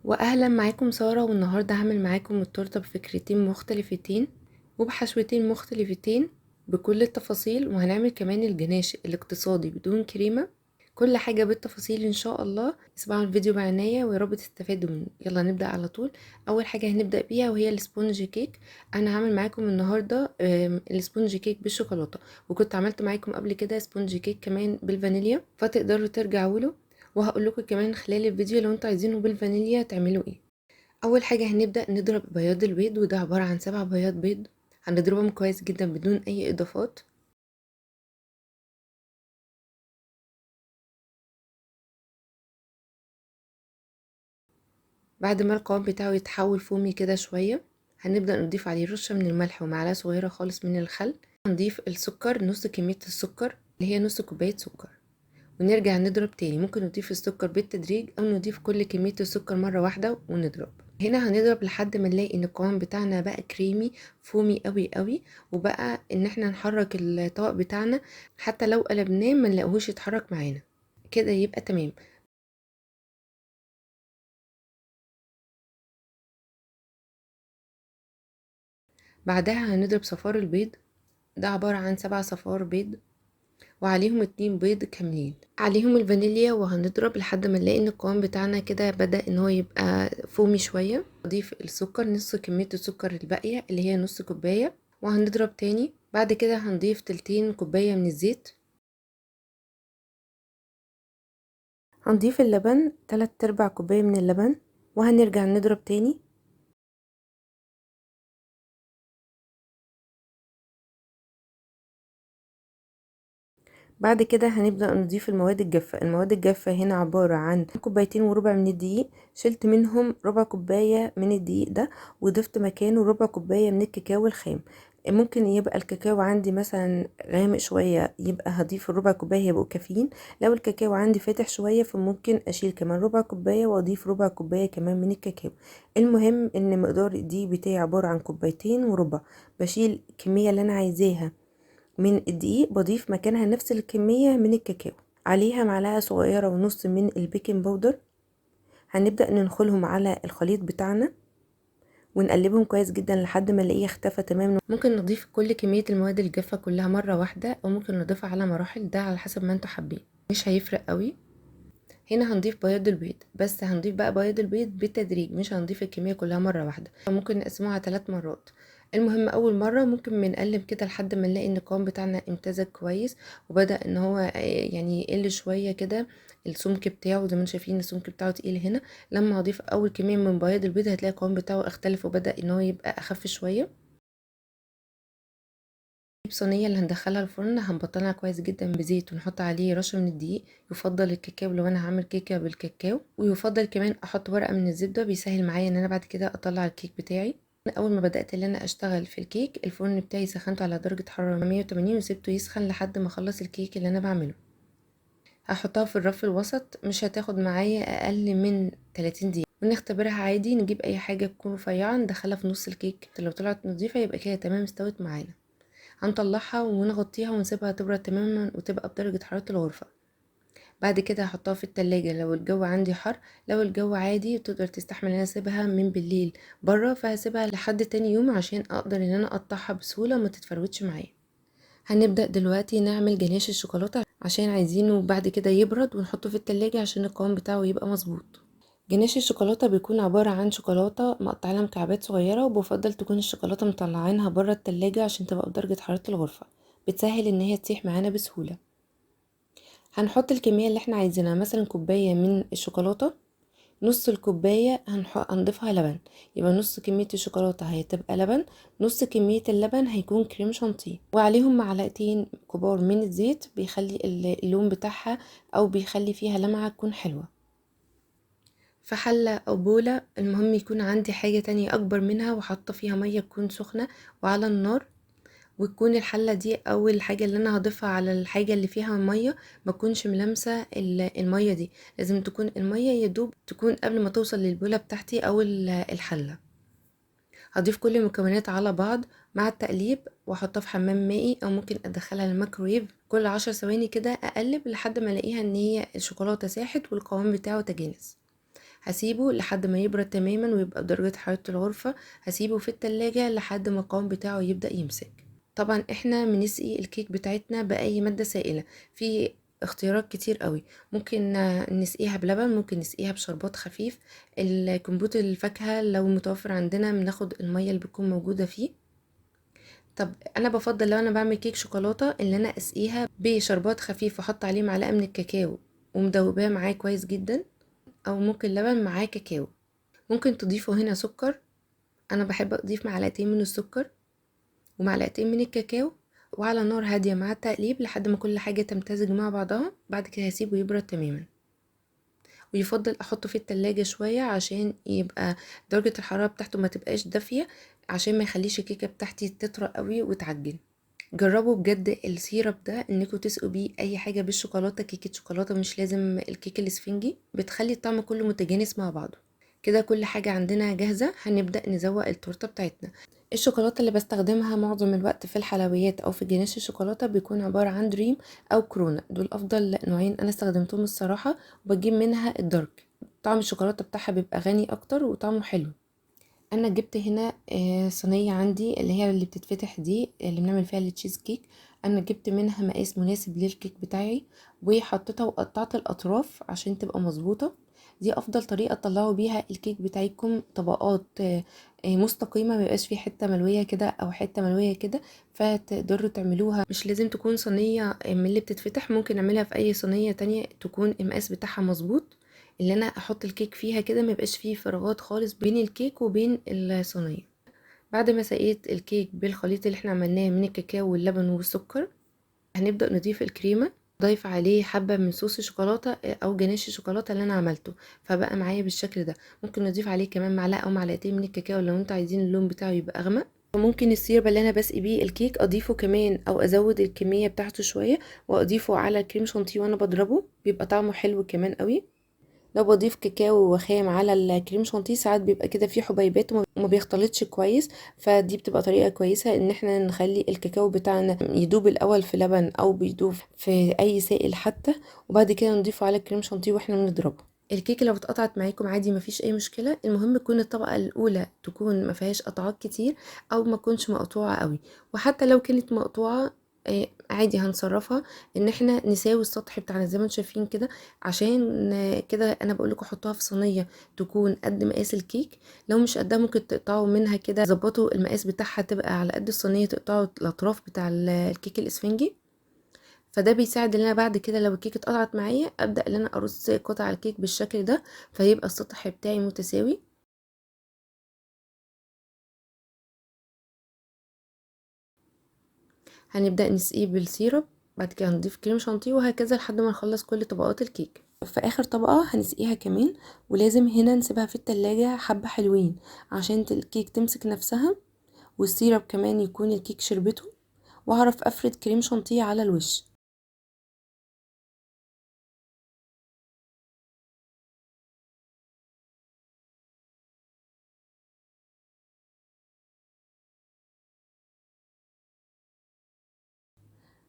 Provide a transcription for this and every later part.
واهلا معاكم سارة، والنهاردة هعمل معاكم التورتة بفكرتين مختلفتين وبحشوتين مختلفتين بكل التفاصيل، وهنعمل كمان الجناش الاقتصادي بدون كريمة. كل حاجة بالتفاصيل ان شاء الله. اسمعوا الفيديو بعناية ويا رب تستفادوا منه. يلا نبدأ على طول. اول حاجة هنبدأ بيها وهي السبونج كيك. انا هعمل معاكم النهاردة السبونج كيك بالشوكولاتة، وكنت عملت معاكم قبل كده سبونج كيك كمان بالفانيليا، فتقدروا ترجعوا له. وهقول لكم كمان خلال الفيديو لو انتوا عايزينه بالفانيليا تعملوا ايه. اول حاجه هنبدا نضرب بياض البيض، وده عباره عن 7 بياض بيض. هنضربهم كويس جدا بدون اي اضافات. بعد ما القوام بتاعه يتحول فومي كده شويه، هنبدا نضيف عليه رشه من الملح ومعلقه صغيره خالص من الخل. هنضيف السكر، نص كميه السكر اللي هي نص كوبايه سكر، ونرجع نضرب تاني. ممكن نضيف السكر بالتدريج او نضيف كل كمية السكر مرة واحدة ونضرب. هنا هنضرب لحد ما نلاقي ان القوام بتاعنا بقى كريمي فومي قوي قوي، وبقى ان احنا نحرك الطبق بتاعنا حتى لو قلبناه ما نلاقوهوش يتحرك معانا. كده يبقى تمام. بعدها هنضرب صفار البيض. ده عبارة عن 7 صفار بيض، وعليهم 2 بيض كاملين، عليهم الفانيليا. وهنضرب لحد ما نلاقي ان القوام بتاعنا كده بدأ ان هو يبقى فومي شوية. اضيف السكر، نص كمية السكر الباقية اللي هي نص كوباية، وهنضرب تاني. بعد كده هنضيف تلتين كوباية من الزيت. هنضيف اللبن 3/4 كوباية من اللبن، وهنرجع نضرب تاني. بعد كده هنبدأ نضيف المواد الجافة. المواد الجافة هنا عبارة عن 2.25 من الدقيق، شلت منهم ربع كوباية من الدقيق ده وضفت مكانه ربع كوباية من الكاكاو الخام. ممكن يبقى الكاكاو عندي مثلا غامق شوية، يبقى هضيف الربع كوباية يبقوا كافيين. لو الكاكاو عندي فاتح شوية فممكن اشيل كمان ربع كوباية واضيف ربع كوباية كمان من الكاكاو. المهم ان مقدار الدقيق بتاعي عبارة عن 2.25. بشيل الكمية اللي انا عايزاها من الدقيق، بضيف مكانها نفس الكمية من الكاكاو، عليها معلقة صغيرة ونص من البيكنج باودر. هنبدأ ننخلهم على الخليط بتاعنا ونقلبهم كويس جدا لحد ما نلاقيه اختفى تماما. ممكن نضيف كل كمية المواد الجافة كلها مرة واحدة، او ممكن نضيفها على مراحل، ده على حسب ما انتوا حابين، مش هيفرق قوي. هنا هنضيف بياض البيض، بس هنضيف بقى بياض البيض بالتدريج، مش هنضيف الكمية كلها مرة واحدة. ممكن نقسموها على 3 مرات. المهم اول مرة ممكن بنقلب كده لحد ما نلاقي ان القوام بتاعنا امتزج كويس، وبدأ ان هو يعني يقل شوية كده السمك بتاعه. زي ما انتم شايفين السمك بتاعه تقيل هنا. لما هضيف اول كمية من بياض البيض هتلاقي القوام بتاعه اختلف وبدأ ان هو يبقى اخف شوية. صينية اللي هندخلها الفرن هنبطنها كويس جدا بزيت، ونحط عليه رشة من الدقيق. يفضل الكاكاو لو انا هعمل كيكة بالكاكاو، ويفضل كمان احط ورقة من الزبدة، بيسهل معايا ان انا بعد كده اطلع الكيك بتاعي. اول ما بدأت ان انا اشتغل في الكيك، الفرن بتاعي سخنته على درجة حرارة 180 وسبته يسخن لحد ما اخلص الكيك اللي انا بعمله. هحطها في الرف الوسط، مش هتاخد معايا اقل من 30 دقيقة، ونختبرها عادي. نجيب اي حاجة تكون رفيعة ندخلها في نص الكيك، لو طلعت نظيفة يبقى كده تمام استوت معانا. هنطلعها ونغطيها ونسيبها تبرد تماما وتبقى بدرجة حرارة الغرفة. بعد كده هحطها في التلاجة لو الجو عندي حر. لو الجو عادي تقدر تستحمل ان انا اسيبها من بالليل بره، فهسيبها لحد تاني يوم عشان اقدر ان انا اقطعها بسهولة وما تتفروتش معايا. هنبدأ دلوقتي نعمل جناش الشوكولاتة عشان عايزينه بعد كده يبرد ونحطه في التلاجة عشان القوام بتاعه يبقى مظبوط. جناش الشوكولاتة بيكون عبارة عن شوكولاتة مقطعة لها مكعبات صغيرة، وبفضل تكون الشوكولاتة مطلعينها بره التلاجة عشان تبقى بدرجة حرارة الغرفة، بتسهل ان هي تسيح معانا بسهولة. هنحط الكمية اللي احنا عايزينها، مثلا كوباية من الشوكولاتة، نص الكوباية هنضيفها لبن. يبقى نص كمية الشوكولاتة هتبقى لبن، نص كمية اللبن هيكون كريم شانتيه، وعليهم معلقتين كبار من الزيت، بيخلي اللون بتاعها او بيخلي فيها لمعة تكون حلوة. في حلة او بولة، المهم يكون عندي حاجة تانية اكبر منها وحاطة فيها مية تكون سخنة وعلى النار، وتكون الحلة دي اول حاجة اللي انا هضيفها على الحاجة اللي فيها مية، ما تكونش ملامسة المية دي. لازم تكون المية يدوب تكون قبل ما توصل للبولة بتاعتي او الحلة. هضيف كل المكونات على بعض مع التقليب واحطها في حمام مائي، او ممكن ادخلها الميكرويف كل 10 ثواني كده، اقلب لحد ما الاقيها ان هي الشوكولاتة ساحت والقوام بتاعه تجانس. هسيبه لحد ما يبرد تماما ويبقى بدرجة حرارة الغرفة. هسيبه في التلاجة لحد ما القوام بتاعه يبدأ يمسك. طبعا احنا بنسقي الكيك بتاعتنا بأي مادة سائلة، في اختيارات كتير قوي. ممكن نسقيها بلبن، ممكن نسقيها بشربات خفيف. الكمبوت الفاكهة لو متوفر عندنا بناخد المية اللي بتكون موجودة فيه. طب انا بفضل لو انا بعمل كيك شوكولاتة ان انا اسقيها بشربات خفيف واحط عليه معلقة من الكاكاو ومدوباه معاه كويس جدا، او ممكن لبن معاه كاكاو. ممكن تضيفوا هنا سكر، انا بحب اضيف معلقتين من السكر ومعلقتين من الكاكاو، وعلى نار هادية مع التقليب لحد ما كل حاجة تمتزج مع بعضها. بعد كده هسيبه يبرد تماما، ويفضل احطه في التلاجة شوية عشان يبقى درجة الحرارة بتاعته ما تبقاش دافية، عشان ما يخليش الكيكة بتاعتي تطرى قوي وتعجن. جربوا بجد السيرب ده انكم تسقوا بيه اي حاجة بالشوكولاتة، كيكة شوكولاتة مش لازم الكيك الاسفنجي، بتخلي الطعم كله متجانس مع بعضه. كده كل حاجة عندنا جاهزة، هنبدأ نزوق التورتة بتاعتنا. الشوكولاتة اللي بستخدمها معظم الوقت في الحلويات او في جناش الشوكولاتة بيكون عبارة عن دريم او كورونا، دول افضل نوعين انا استخدمتهم الصراحة. وبجيب منها الدارك، طعم الشوكولاتة بتاعها بيبقى غني اكتر وطعمه حلو. انا جبت هنا صينيه عندي اللي هي اللي بتتفتح دي اللي بنعمل فيها التشيز كيك. انا جبت منها مقاس مناسب للكيك بتاعي وحطيتها وقطعت الاطراف عشان تبقى مظبوطه. دي افضل طريقه تطلعوا بيها الكيك بتاعكم طبقات مستقيمه، ميبقاش فيه حته ملويه كده او حته ملويه كده. فتقدروا تعملوها، مش لازم تكون صينيه من اللي بتتفتح، ممكن نعملها في اي صينيه تانية تكون المقاس بتاعها مظبوط، اللي انا احط الكيك فيها كده ما يبقاش فيه فراغات خالص بين الكيك وبين الصينيه. بعد ما سقيت الكيك بالخليط اللي احنا عملناه من الكاكاو واللبن والسكر، هنبدا نضيف الكريمه. ضيف عليه حبه من صوص الشوكولاته او جناش الشوكولاته اللي انا عملته، فبقى معايا بالشكل ده. ممكن نضيف عليه كمان معلقه او معلقتين من الكاكاو لو انتوا عايزين اللون بتاعه يبقى اغمق. وممكن السيرب اللي انا بسقي بيه الكيك اضيفه كمان او ازود الكميه بتاعته شويه واضيفه على الكريم شانتيه وانا بضربه، بيبقى طعمه حلو كمان قوي. لو بضيف كاكاو وخام على الكريم شانتيه ساعات بيبقى كده فيه حبيبات وما بيختلطش كويس، فدي بتبقى طريقة كويسة ان احنا نخلي الكاكاو بتاعنا يدوب الاول في لبن او بيدوب في اي سائل حتى، وبعد كده نضيفه على الكريم شانتيه واحنا بنضربه. الكيكه لو اتقطعت معاكم عادي مفيش اي مشكله، المهم تكون الطبقه الاولى تكون ما فيهاش قطعات كتير او ما تكونش مقطوعه قوي. وحتى لو كانت مقطوعه عادي هنصرفها ان احنا نساوي السطح بتاعنا زي ما انتم شايفين كده. عشان كده انا بقول لكم حطوها في صينيه تكون قد مقاس الكيك، لو مش قدها ممكن تقطعوا منها كده، ظبطوا المقاس بتاعها تبقى على قد الصينيه، تقطعوا الاطراف بتاع الكيك الاسفنجي. فده بيساعد ان انا بعد كده لو الكيك اتقطعت معايا ابدا ان انا ارص قطع الكيك بالشكل ده، فيبقى السطح بتاعي متساوي. هنبدا نسقيه بالسيرب، بعد كده هنضيف كريم شانتيه وهكذا لحد ما نخلص كل طبقات الكيك. في اخر طبقة هنسقيها كمان، ولازم هنا نسيبها في التلاجة حبة حلوين عشان الكيك تمسك نفسها، والسيرب كمان يكون الكيك شربته، واعرف افرد كريم شانتيه على الوش.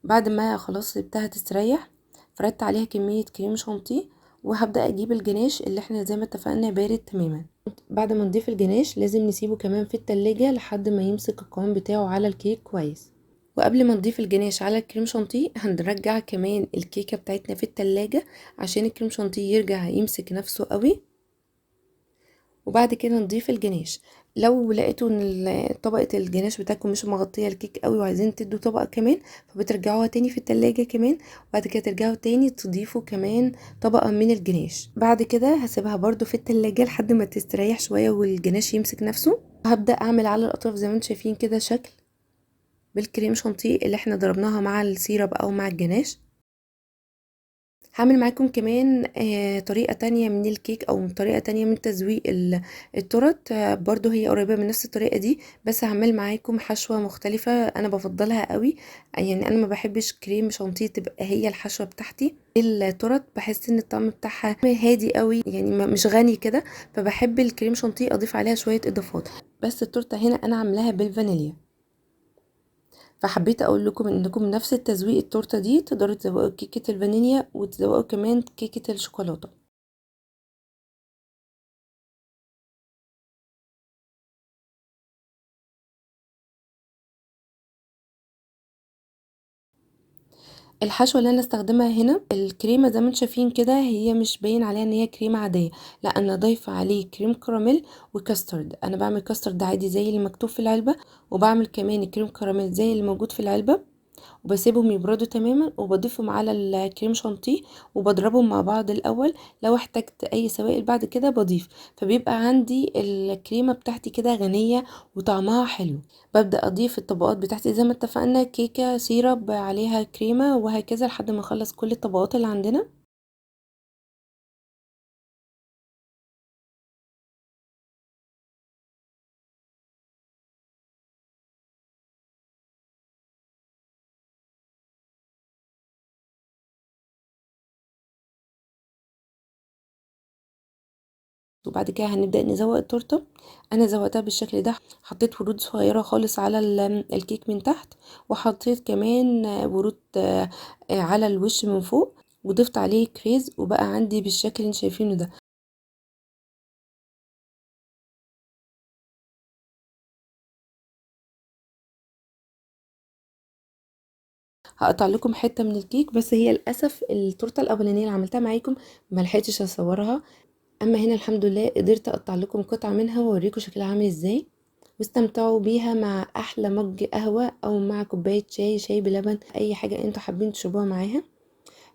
بعد ما خلاص سبتها تستريح فردت عليها كمية كريم شانتيه، وهبدأ اجيب الجناش اللي احنا زي ما اتفقنا بارد تماما. بعد ما نضيف الجناش لازم نسيبه كمان في التلاجة لحد ما يمسك القوام بتاعه على الكيك كويس. وقبل ما نضيف الجناش على الكريم شانتيه هنرجع كمان الكيكة بتاعتنا في التلاجة عشان الكريم شانتيه يرجع يمسك نفسه قوي. وبعد كده نضيف الجناش. لو لقيتوا ان طبقة الجناش بتاعكم مش مغطية الكيك قوي وعايزين تدوا طبقة كمان، فبترجعوها تاني في التلاجة كمان، وبعد كده ترجعوا تاني تضيفوا كمان طبقة من الجناش. بعد كده هسيبها برضو في التلاجة لحد ما تستريح شوية والجناش يمسك نفسه. هبدأ اعمل على الاطراف زي ما انتم شايفين كده شكل بالكريم شانتيه اللي احنا ضربناها مع السيرب او مع الجناش. هعمل معاكم كمان طريقة تانية من الكيك او طريقة تانية من تزويق التورت، برضو هي قريبة من نفس الطريقة دي، بس هعمل معاكم حشوة مختلفة انا بفضلها قوي. يعني انا ما بحبش كريم شانتيه تبقى هي الحشوة بتاعتي التورت، بحس ان الطعم بتاعها هادي قوي يعني مش غني كده، فبحب الكريم شانتيه اضيف عليها شوية اضافات. بس التورته هنا انا عاملاها بالفانيليا، فحبيت اقول لكم انكم نفس التزويق التورته دي تقدروا تزوقوا كيكه الفانيليا وتزوقوا كمان كيكه الشوكولاته. الحشوة اللي انا استخدمها هنا الكريمة زي ما انتم شايفين كده، هي مش باين عليها ان هي كريمة عادية، لا انا ضايفة عليه كريم كراميل وكاسترد. انا بعمل كاسترد عادي زي اللي مكتوب في العلبة، وبعمل كمان كريم كراميل زي اللي موجود في العلبة، وبسيبهم يبردوا تماما وبضيفهم على الكريم شانتيه وبضربهم مع بعض الاول. لو احتجت اي سوائل بعد كده بضيف، فبيبقى عندي الكريمه بتاعتي كده غنيه وطعمها حلو. ببدا اضيف الطبقات بتاعتي زي ما اتفقنا، كيكه سيرب عليها كريمه وهكذا لحد ما اخلص كل الطبقات اللي عندنا. وبعد كده هنبدا نزوق التورته. انا زوقتها بالشكل ده، حطيت ورود صغيره خالص على الكيك من تحت، وحطيت كمان ورود على الوش من فوق، وضفت عليه كريز وبقى عندي بالشكل اللي انتوا شايفينه ده. هقطع لكم حته من الكيك، بس هي للاسف التورته الاولانيه اللي عملتها معاكم ما لحقتش اصورها، اما هنا الحمد لله قدرت اقطع لكم قطعه منها واوريكم شكلها عامل ازاي. واستمتعوا بيها مع احلى مج قهوه او مع كوبايه شاي بلبن، اي حاجه انتوا حابين تشربوها معاها.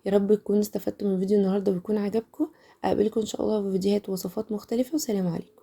يا رب تكونوا استفدتوا من فيديو النهارده ويكون عجبكم. اقابلكم ان شاء الله في فيديوهات ووصفات مختلفه، وسلام عليكم.